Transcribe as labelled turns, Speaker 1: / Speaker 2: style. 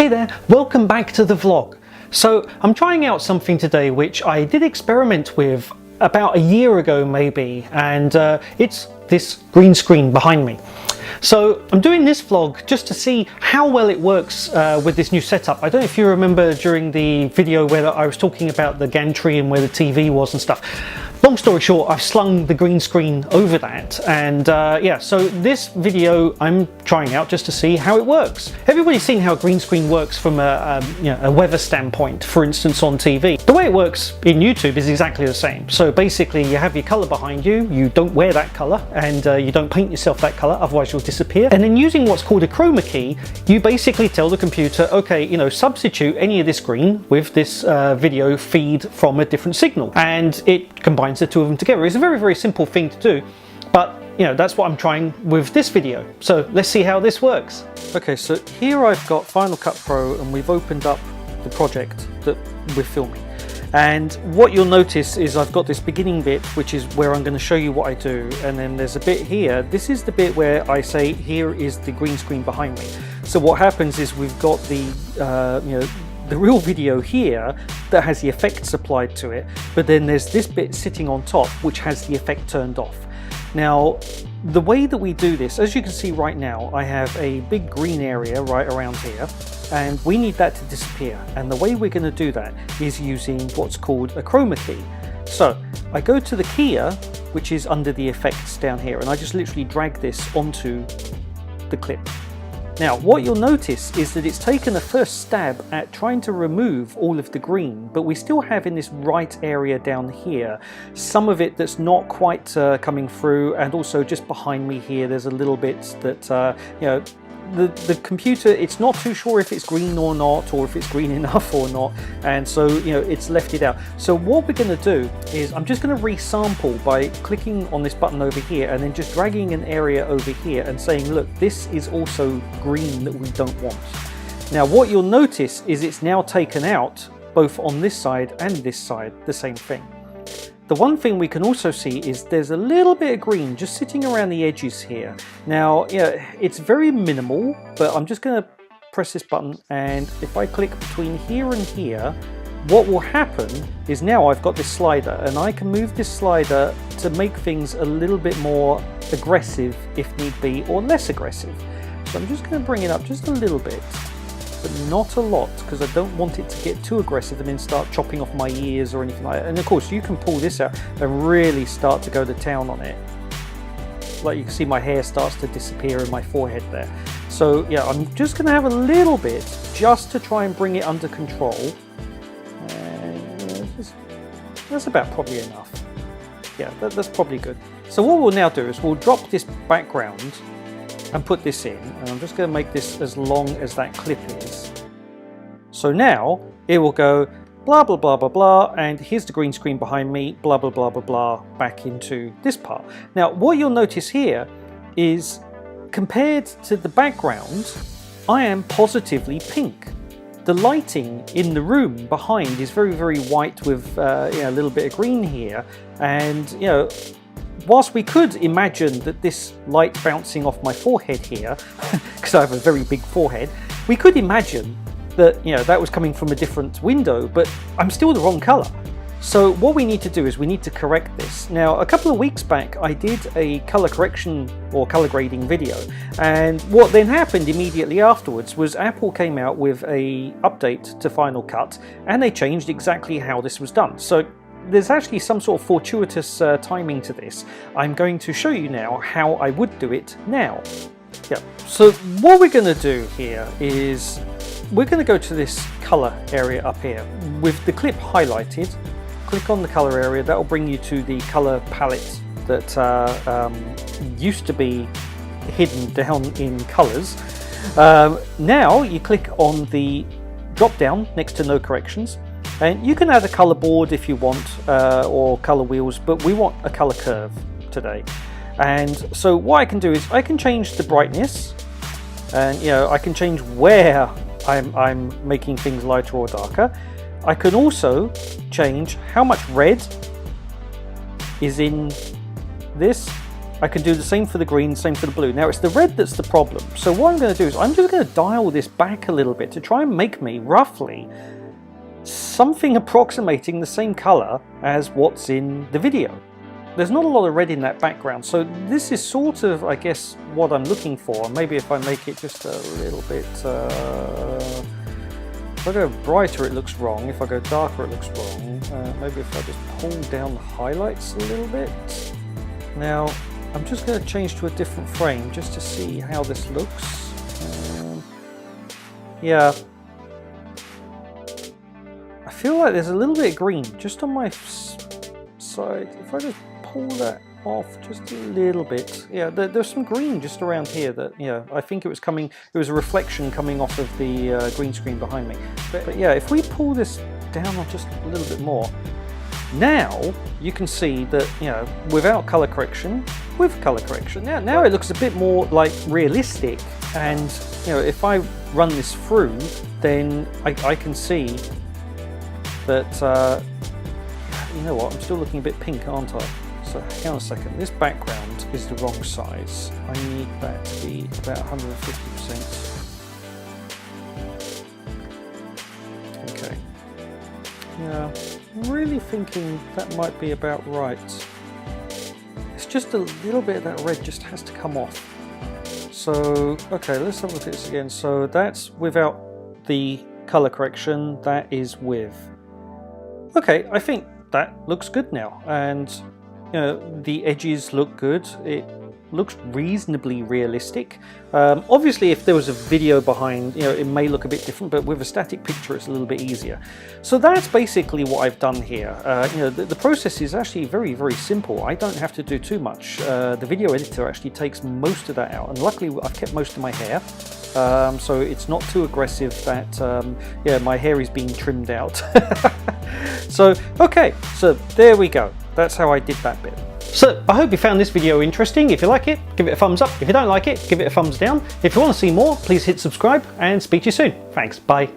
Speaker 1: there, welcome back to the vlog. So I'm trying out something today which I did experiment with about a year ago maybe, and it's this green screen behind me. So I'm doing this vlog just to see how well it works with this new setup. I don't know if you remember during the video where I was talking about the gantry and where the TV was and stuff. Long story short, I've slung the green screen over that, and yeah, so this video I'm trying out just to see how it works. Everybody's seen how a green screen works from a weather standpoint, for instance on TV. The way it works in YouTube is exactly the same. So basically you have your color behind you, you don't wear that color, and you don't paint yourself that color, otherwise you'll disappear. And then using what's called a Chroma key, you basically tell the computer, okay, substitute any of this green with this video feed from a different signal, and it combines the two of them together. It's a very, very simple thing to do, but that's what I'm trying with this video. So let's see how this works. Okay, so here I've got Final Cut Pro, and we've opened up the project that we're filming. And what you'll notice is I've got this beginning bit, which is where I'm going to show you what I do, and then there's a bit here. This is the bit where I say here is the green screen behind me. So what happens is we've got the real video here that has the effects applied to it, but then there's this bit sitting on top which has the effect turned off. Now, the way that we do this, as you can see right now, I have a big green area right around here, and we need that to disappear. And the way we're going to do that is using what's called a Chroma key. So I go to the keyer, which is under the effects down here, and I just literally drag this onto the clip. Now, what you'll notice is that it's taken a first stab at trying to remove all of the green, but we still have in this right area down here some of it that's not quite coming through, and also just behind me here there's a little bit that the computer, it's not too sure if it's green or not, or if it's green enough or not, and so it's left it out. So what we're going to do is I'm just going to resample by clicking on this button over here and then just dragging an area over here and saying, look, this is also green that we don't want. Now what you'll notice is it's now taken out both on this side and this side the same thing. The one thing we can also see is there's a little bit of green just sitting around the edges here. Now, it's very minimal, but I'm just going to press this button, and if I click between here and here, what will happen is now I've got this slider, and I can move this slider to make things a little bit more aggressive if need be, or less aggressive. So I'm just going to bring it up just a little bit, but not a lot, because I don't want it to get too aggressive and then start chopping off my ears or anything like that. And of course you can pull this out and really start to go to town on it. Like you can see my hair starts to disappear in my forehead there. So yeah, I'm just going to have a little bit just to try and bring it under control. And that's about probably enough. Yeah, that's probably good. So what we'll now do is we'll drop this background and put this in, and I'm just going to make this as long as that clip is. So now it will go blah blah blah blah blah, and here's the green screen behind me, blah blah blah blah blah, back into this part. Now what you'll notice here is, compared to the background, I am positively pink. The lighting in the room behind is very, very white with a little bit of green here, and whilst we could imagine that this light bouncing off my forehead here, because I have a very big forehead, we could imagine that that was coming from a different window, but I'm still the wrong color. So what we need to do is we need to correct this. Now, a couple of weeks back I did a color correction or color grading video, and what then happened immediately afterwards was Apple came out with a update to Final Cut, and they changed exactly how this was done. So there's actually some sort of fortuitous timing to this. I'm going to show you now how I would do it now. Yeah. So what we're going to do here is we're going to go to this color area up here with the clip highlighted. Click on the color area. That will bring you to the color palette that used to be hidden down in colors. Now you click on the drop down next to no corrections. And you can add a color board if you want, or color wheels, but we want a color curve today. And so what I can do is I can change the brightness, and I can change where I'm making things lighter or darker. I can also change how much red is in this, I can do the same for the green, same for the blue. Now it's the red that's the problem. So what I'm going to do is I'm just going to dial this back a little bit to try and make me roughly something approximating the same color as what's in the video. There's not a lot of red in that background, so this is sort of, I guess, what I'm looking for. Maybe if I make it just a little bit, if I go brighter it looks wrong, if I go darker it looks wrong. Maybe if I just pull down the highlights a little bit. Now I'm just going to change to a different frame just to see how this looks. Yeah, I feel like there's a little bit of green just on my side. If I just pull that off just a little bit, yeah, there's some green just around here that, yeah, I think it was a reflection coming off of the green screen behind me. But yeah, if we pull this down just a little bit more, now you can see that, you know, without color correction, with color correction, now it looks a bit more like realistic. And you know, if I run this through, then I can see that, you know what, I'm still looking a bit pink, aren't I? So hang on a second, this background is the wrong size. I need that to be about 150%. Okay. Yeah, I'm really thinking that might be about right. It's just a little bit of that red just has to come off. So, okay, let's have a look at this again. So that's without the color correction, that is with. Okay, I think that looks good now, and you know, the edges look good. It looks reasonably realistic. Obviously, if there was a video behind, you know, it may look a bit different, but with a static picture, it's a little bit easier. So that's basically what I've done here. You know, the process is actually very, very simple. I don't have to do too much. The video editor actually takes most of that out, and luckily I've kept most of my hair. So it's not too aggressive that, yeah, my hair is being trimmed out. So, okay, so there we go. That's how I did that bit. So I hope you found this video interesting. If you like it, give it a thumbs up. If you don't like it, give it a thumbs down. If you want to see more, please hit subscribe, and speak to you soon. Thanks, bye.